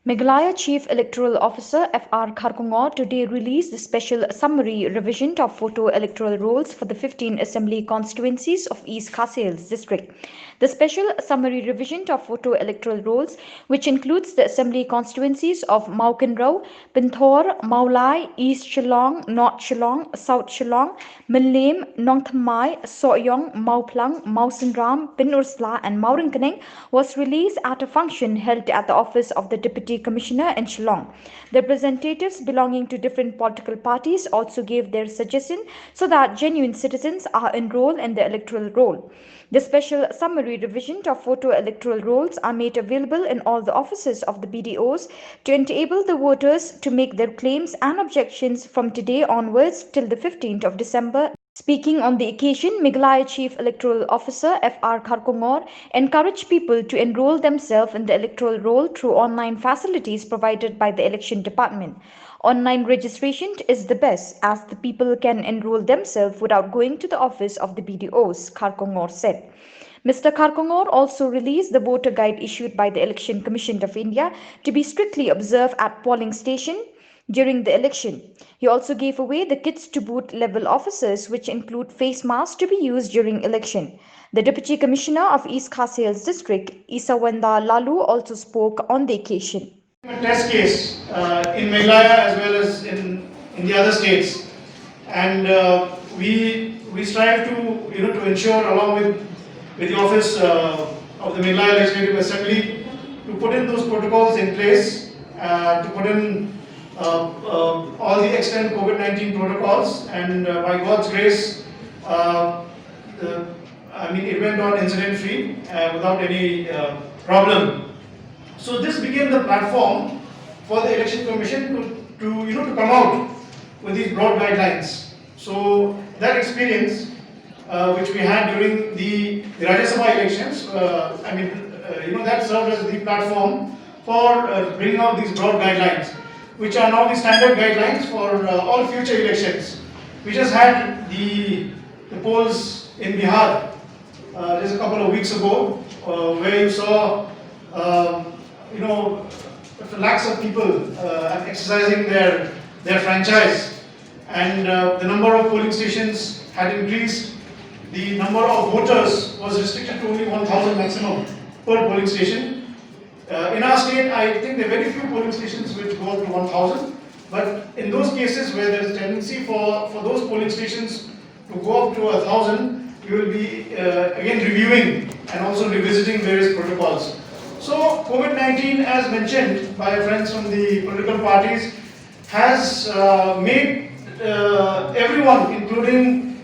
Meghalaya Chief Electoral Officer Fr. Kharkongor today released the special summary revision of photo electoral rolls for the 15 assembly constituencies of East Khasiels district. The special summary revision of photo electoral rolls, which includes the assembly constituencies of Maukinrao, Pinthor, Maulai, East Shillong, North Shillong, South Shillong, Milnem, Nongthamai, Soyong, Mauplang, Mausinram, Pinursla, and Maurinkaneng, was released at a function held at the office of the Deputy Commissioner in Shillong. The representatives belonging to different political parties also gave their suggestion so that genuine citizens are enrolled in the electoral roll. The special summary revision of photo electoral rolls are made available in all the offices of the BDOs to enable the voters to make their claims and objections from today onwards till the 15th of December. Speaking on the occasion, Meghalaya Chief Electoral Officer Fr. Kharkongor encouraged people to enroll themselves in the electoral roll through online facilities provided by the Election Department. Online registration is the best, as the people can enroll themselves without going to the office of the BDOs, Kharkongor said. Mr. Kharkongor also released the voter guide issued by the Election Commission of India to be strictly observed at polling station during the election. He also gave away the kits to booth level officers, which include face masks to be used during election. The Deputy Commissioner of East Khasiels District, Isawanda Lalu, also spoke on the occasion. A test case in Meghalaya as well as in the other states, and we strive to ensure, along with the office of the Meghalaya Legislative Assembly, to put in those protocols in place, to put in all the extant COVID-19 protocols, and by God's grace, it went on incident-free without any problem. So this became the platform for the Election Commission to come out with these broad guidelines. So that experience, which we had during the Rajya Sabha elections, that served as the platform for bringing out these broad guidelines, which are now the standard guidelines for all future elections. We just had the polls in Bihar just a couple of weeks ago, where you saw lakhs of people exercising their franchise, and the number of polling stations had increased. The number of voters was restricted to only 1,000 maximum per polling station. In our state, I think there are very few polling stations which go up to 1,000, but in those cases where there is a tendency for those polling stations to go up to 1,000, we will be again reviewing and also revisiting various protocols. So COVID-19, as mentioned by friends from the political parties, has made everyone, including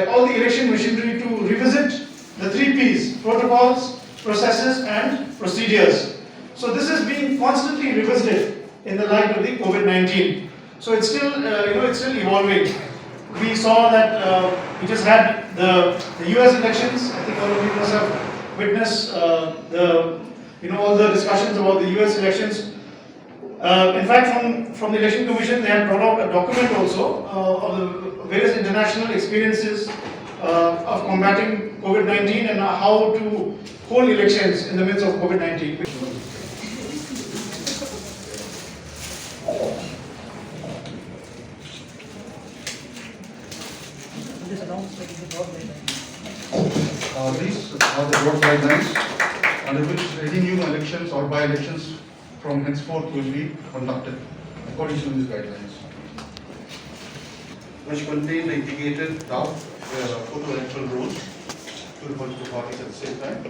all the election machinery, to revisit the 3 Ps: protocols, processes, and procedures. So this is being constantly revisited in the light of the COVID-19. So it's still, it's still evolving. We saw that we just had the US elections. I think all of you must have witness all the discussions about the US elections. In fact, from the Election Commission, they had brought out a document also of the various international experiences of combating COVID-19 and how to hold elections in the midst of COVID-19. These are the broad guidelines under which any new elections or by-elections from henceforth will be conducted according to these guidelines, which contain the integrated draft photo electoral rules to the political parties at the same time.